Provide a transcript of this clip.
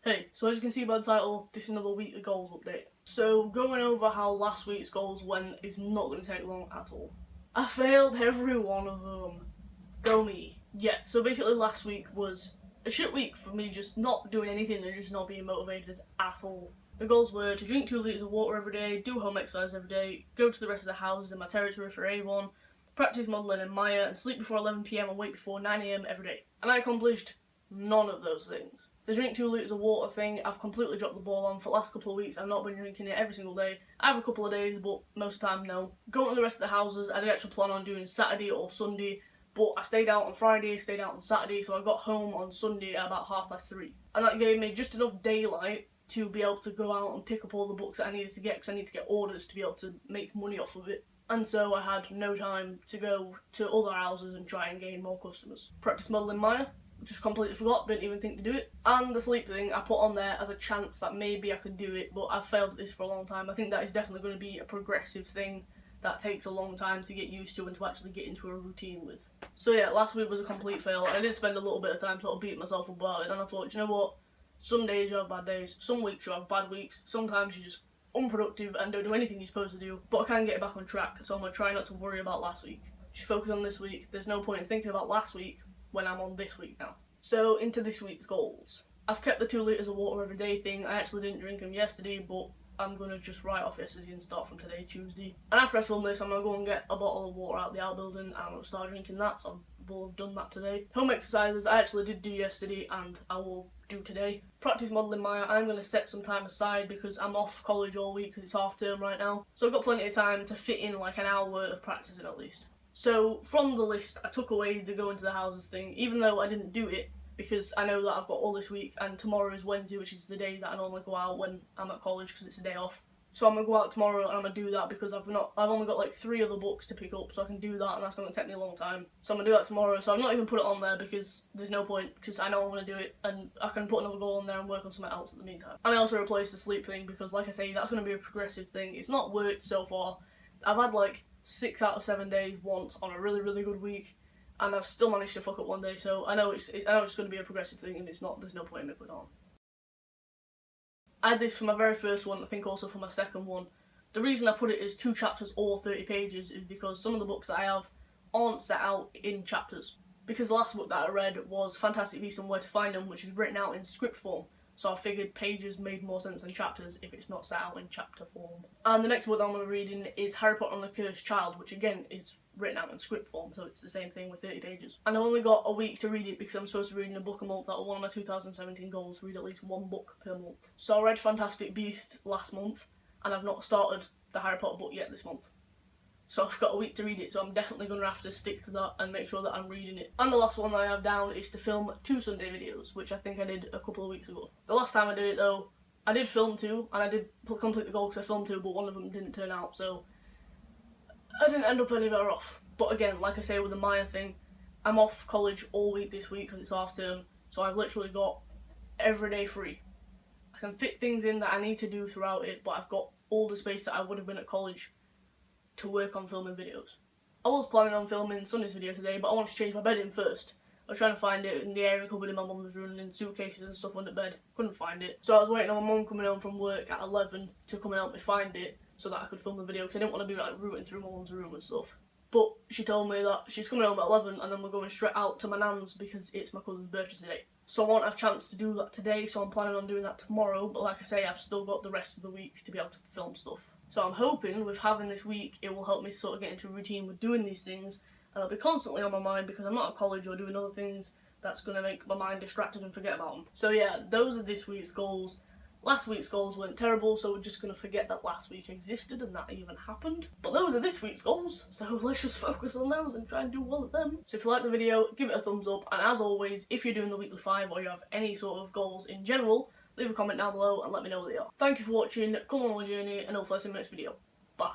Hey, so as you can see by the title, this is another weekly goals update. So going over how last week's goals went is not going to take long at all. I failed every one of them. Go me. Yeah, so basically last week was a shit week for me, just not doing anything and just not being motivated at all. The goals were to drink 2 litres of water every day, do home exercise every day, go to the rest of the houses in my territory for Avon, practice modelling in Maya, and sleep before 11 PM and wake before 9 AM every day. And I accomplished none of those things. The drink 2 litres of water thing, I've completely dropped the ball on. For the last couple of weeks, I've not been drinking it every single day. I have a couple of days, but most of the time, no. Going to the rest of the houses, I did actually plan on doing Saturday or Sunday, but I stayed out on Friday, stayed out on Saturday, so I got home on Sunday at about 3:30. And that gave me just enough daylight to be able to go out and pick up all the books that I needed to get, because I need to get orders to be able to make money off of it. And so I had no time to go to other houses and try and gain more customers. Practice modelling Maya. Just completely forgot, didn't even think to do it. And the sleep thing I put on there as a chance that maybe I could do it, but I've failed at this for a long time. I think that is definitely going to be a progressive thing that takes a long time to get used to and to actually get into a routine with. So yeah, last week was a complete fail. I did spend a little bit of time sort of beating myself up about it, and I thought, you know what, some days you have bad days, some weeks you have bad weeks, sometimes you're just unproductive and don't do anything you're supposed to do, but I can get back on track, so I'm going to try not to worry about last week. Just focus on this week. There's no point in thinking about last week when I'm on this week now. So into this week's goals. I've kept the 2 litres of water every day thing. I actually didn't drink them yesterday, but I'm going to just write off yesterday and start from today, Tuesday. And after I film this, I'm going to go and get a bottle of water out of the outbuilding and I'm going to start drinking that, so I will have done that today. Home exercises I actually did do yesterday and I will do today. Practice modelling Maya, I'm going to set some time aside because I'm off college all week because it's half term right now. So I've got plenty of time to fit in like an hour of practicing at least. So from the list, I took away the going to the houses thing, even though I didn't do it, because I know that I've got all this week and tomorrow is Wednesday, which is the day that I normally go out when I'm at college because it's a day off. So I'm going to go out tomorrow and I'm going to do that because I've only got like 3 other books to pick up, so I can do that and that's going to take me a long time. So I'm going to do that tomorrow, so I've not even put it on there because there's no point, because I know I'm going to do it and I can put another goal on there and work on something else in the meantime. And I also replaced the sleep thing because, like I say, that's going to be a progressive thing. It's not worked so far. I've had like 6 out of 7 days once on a really, really good week, and I've still managed to fuck up one day, so I know it's going to be a progressive thing, and there's no point in me putting it on. I had this for my very first one, I think also for my second one. The reason I put it as 2 chapters or 30 pages is because some of the books that I have aren't set out in chapters. Because the last book that I read was Fantastic Beasts and Where to Find Them, which is written out in script form. So I figured pages made more sense than chapters if it's not set out in chapter form. And the next book that I'm going to be reading is Harry Potter and the Cursed Child, which again is written out in script form, so it's the same thing with 30 pages. And I only got a week to read it because I'm supposed to be reading a book a month. That was one of my 2017 goals, read at least 1 book per month. So I read Fantastic Beasts last month, and I've not started the Harry Potter book yet this month. So I've got a week to read it, so I'm definitely going to have to stick to that and make sure that I'm reading it. And the last one that I have down is to film 2 Sunday videos, which I think I did a couple of weeks ago. The last time I did it though, I did film 2, and I did complete the goal because I filmed 2, but one of them didn't turn out, so I didn't end up any better off. But again, like I say with the Maya thing, I'm off college all week this week because it's half term, so I've literally got every day free. I can fit things in that I need to do throughout it, but I've got all the space that I would have been at college to work on filming videos. I was planning on filming Sunday's video today, but I wanted to change my bedding first. I was trying to find it in the airing cupboard in my mum's room, in suitcases and stuff under bed. Couldn't find it. So I was waiting on my mum coming home from work at 11 to come and help me find it so that I could film the video, because I didn't want to be like rooting through my mum's room and stuff. But she told me that she's coming home at 11 and then we're going straight out to my nan's because it's my cousin's birthday today. So I won't have a chance to do that today, so I'm planning on doing that tomorrow, but like I say, I've still got the rest of the week to be able to film stuff. So I'm hoping with having this week, it will help me sort of get into a routine with doing these things, and I'll be constantly on my mind because I'm not at college or doing other things that's going to make my mind distracted and forget about them. So yeah, those are this week's goals. Last week's goals went terrible, so we're just going to forget that last week existed and that even happened. But those are this week's goals, so let's just focus on those and try and do well at them. So if you like the video, give it a thumbs up, and as always, if you're doing the weekly 5 or you have any sort of goals in general, leave a comment down below and let me know what they are. Thank you for watching, come on a journey, and hopefully I'll see you in the next video. Bye.